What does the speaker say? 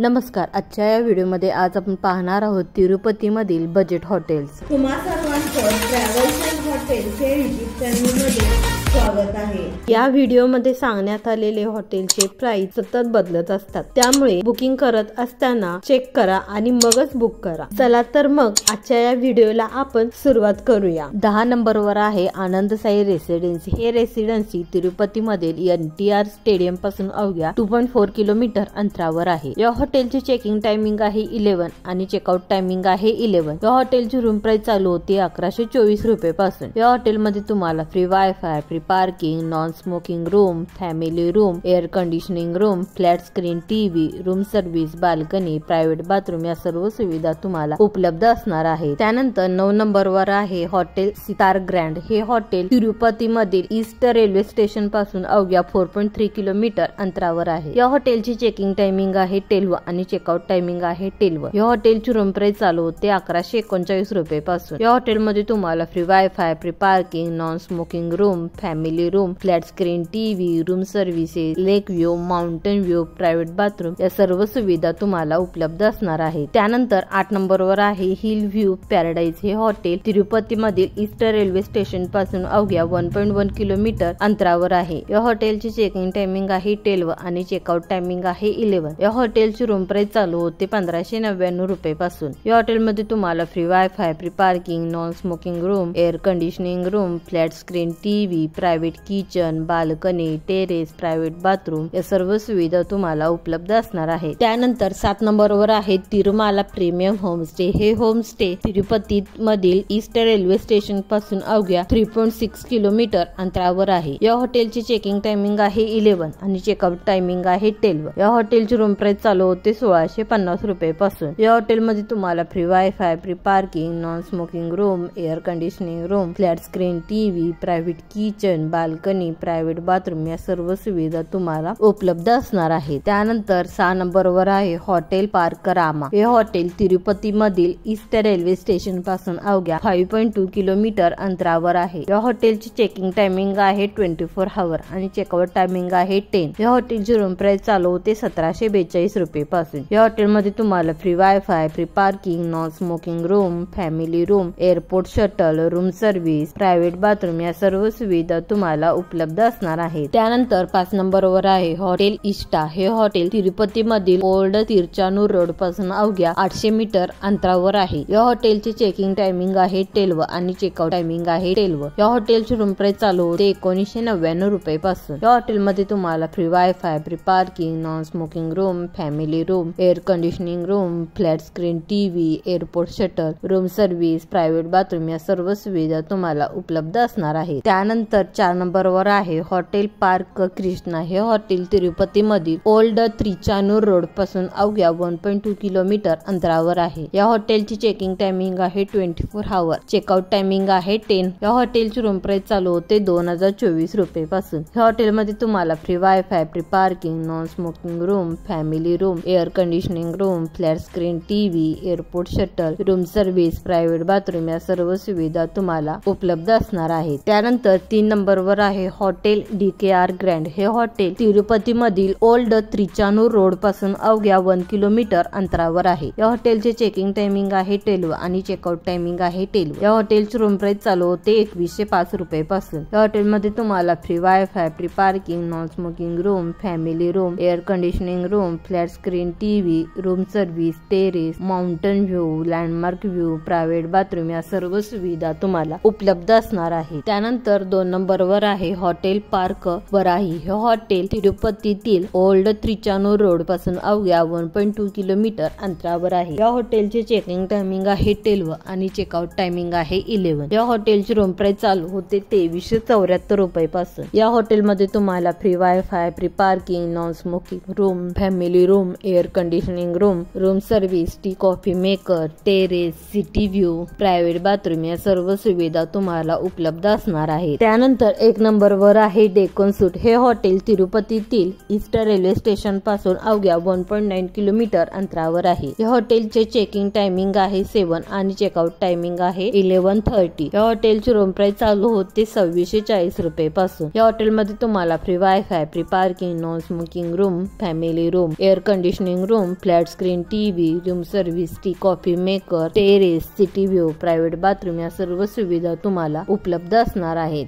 नमस्कार, आजच्या या व्हिडिओमध्ये आज आपण पाहणार आहोत तिरुपतीमधील बजेट हॉटेल्स। तुम्हा सर्वांचं ट्रॅव्हल्स अँड हॉटेल्स या यूट्यूब चॅनलमध्ये स्वागत आहे। या व्हिडिओमध्ये सांगण्यात आलेले हॉटेलचे प्राइस सतत बदलत असतात, त्यामुळे बुकिंग करत असताना चेक करा आणि मगच बुक करा। चला तर मग आजच्या या व्हिडिओला आपण सुरुवात करूया। 10 नंबरवर आहे आनंद साई रेसिडेन्सी। हे रेसिडेन्सी तिरुपतीमधील NTR स्टेडियम पासून अवघ्या 2.4 किलोमीटर अंतरावर आहे। या हॉटेलची चेकिंग टायमिंग आहे 11 आणि चेकआउट टायमिंग आहे 11। या हॉटेलची रूम प्राइस चालू होते 1124 रुपये पासून। या हॉटेलमध्ये तुम्हाला free wifi, free parking, non smoking room, family room, air conditioning room, flat screen TV, room service, balcony, private bathroom या सर्व सुविधा तुम्हाला उपलब्ध असणार आहे। त्यानंतर 9 नंबरवर आहे हॉटेल सितार ग्रँड। हे हॉटेल तिरुपतीमधील ईस्ट रेल्वे स्टेशन पासून अवघ्या 4.3 किलोमीटर अंतरावर आहे। या हॉटेलची चेकिंग टायमिंग आहे 12 आणि चेकआउट टायमिंग आहे 12। या हॉटेलची रूम प्राइस चालू होते 1139 रुपये पासून। या हॉटेलमध्ये तुम्हाला free wifi, free parking, non smoking room, family room, flat screen TV, room services, lake view, mountain view, private bathroom या सर्व सुविधा तुम्हाला उपलब्ध असणार आहे। त्यानंतर 8 नंबरवर आहे हिल व्ह्यू पॅराडाइज। हे हॉटेल तिरुपतीमधील ईस्ट रेल्वे स्टेशन पासून अवघ्या 1.1 किलोमीटर अंतरावर आहे। या हॉटेलची चेकिंग टायमिंग आहे 12 आणि चेकआउट टायमिंग आहे 11। या हॉटेलची रूम प्राइस चालू होते 1599 रुपये पासून। या हॉटेलमध्ये तुम्हाला free wifi, free parking, non smoking room, air conditioning room, flat screen TV, private kitchen, balcony, terrace, private bathroom या सर्व सुविधा तुम्हाला उपलब्ध असणार आहे। त्यानंतर 7 नंबरवर आहे तिरुमाला प्रीमियम होमस्टे। हे होमस्टे तिरुपतीमधील ईस्ट रेल्वे स्टेशन पासून अवघ्या 3.6 किलोमीटर अंतरावर आहे। या हॉटेलची चेकिंग टायमिंग आहे 11 आणि चेकआउट टायमिंग आहे 12। या हॉटेलची रूम प्राइस चालू होते 1650 रुपये पासून। या हॉटेलमध्ये तुम्हाला free wifi, free parking, non smoking room, air conditioning room, flat screen TV, private kitchen, balcony, private bathroom या सर्व सुविधा तुम्हाला उपलब्ध असणार आहे। त्यानंतर 6 नंबरवर आहे हॉटेल पार्क रामा। हे हॉटेल तिरुपतीमधील ईस्ट रेल्वे स्टेशन पासून अवघ्या 5.2 किलोमीटर अंतरावर आहे। या हॉटेलची चेकिंग टायमिंग आहे 24 आवर आणि चेकआउट टायमिंग आहे 10। या हॉटेलची रूम प्राइस चालू होते 1742 रुपये पासून। या हॉटेलमध्ये तुम्हाला free wifi, free parking, non smoking room, family room, airport shuttle, room service, private bathroom या सर्व सुविधा तुम्हाला उपलब्ध असणार आहे। त्यानंतर 5 नंबरवर आहे हॉटेल इष्टा। हे हॉटेल तिरुपतीमधील ओल्ड तिरचानूर रोड पासून अवघ्या 800 मीटर अंतरावर आहे। या हॉटेलची चेकिंग टायमिंग आहे 12 आणि चेकआउट टायमिंग आहे 12। या हॉटेलची रूम प्राइस चालू होते 1999 रुपये पासून। या हॉटेलमध्ये तुम्हाला free wifi, free parking, non smoking room, family room, air conditioning room, flat screen TV, airport shuttle, room service, private bathroom या सर्व सुविधा तुम्हाला उपलब्ध असणार आहे। त्यानंतर 4 नंबरवर आहे हॉटेल पार्क कृष्णा। हे हॉटेल तिरुपतीमधील ओल्ड त्रिचानूर रोड पासून अवघ्या 1.2 किलोमीटर अंतरावर आहे। या हॉटेलची चेकिंग टायमिंग आहे 24 आवर, चेकआउट टायमिंग आहे 10। या हॉटेलची रूम प्राइस चालू होते 2024 रुपये पासून। या हॉटेलमध्ये तुम्हाला free wifi, free parking, non smoking room, family room, air conditioning room, flat screen TV, airport shuttle, room service, private bathroom या सर्व सुविधा तुम्हाला उपलब्ध असणार आहे। त्यानंतर 3 नंबरवर आहे हॉटेल DKR ग्रँड। हे हॉटेल तिरुपतीमधील ओल्ड त्रिचानूर रोड पासून अवघ्या 1 किलोमीटर अंतरावर आहे। या हॉटेलचे चेकिंग टायमिंग आहे 12 आणि चेकआउट टायमिंग आहे 12। या हॉटेलची रूम प्राइस चालू होते 2105 रुपये पासून। या हॉटेलमध्ये तुम्हाला free wifi, free parking, non smoking room, family room, air conditioning room, flat screen TV, room service, terrace, mountain view, landmark view, private bathroom या सर्व सुविधा तुम्हाला उपलब्ध असणार आहे। त्यानंतर 2 नंबरवर आहे हॉटेल पार्क वराही। हे हॉटेल तिरुपतीतील ओल्ड त्रिचानूर रोड पासून अवघ्या 1.2 किलोमीटर अंतरावर आहे। या हॉटेलचे चेकिंग टायमिंग आहे 12 आणि चेकआउट टायमिंग आहे 11। या हॉटेलची रूम प्राइस चालू होते 2374 रुपये पासून। या हॉटेलमध्ये तुम्हाला free wifi, free parking, non smoking room, family room, air conditioning room, room service, tea coffee maker, terrace, city view, private bathroom या सर्व सुविधा तुम्हाला उपलब्ध असणार आहे। त्यानंतर 1 नंबरवर वर आहे डेक्कन सूट. हे हॉटेल तिरुपतीतील ईस्ट रेल्वे स्टेशन पासून अवघ्या 1.9 किलोमीटर अंतरावर आहे. या हॉटेलचे चेकिंग टायमिंग आहे 7 आणि चेकआउट टायमिंग आहे 11:30. या हॉटेलची रूम प्राइस चालू होते 2640 रुपये पासून. या हॉटेलमध्ये तुम्हाला free wifi, free parking, non smoking room, family room, air conditioning room, flat screen TV, room service, tea coffee maker, terrace, city view, private bathroom या सर्व सुविधा तुम्हाला उपलब्ध असणार आहेत.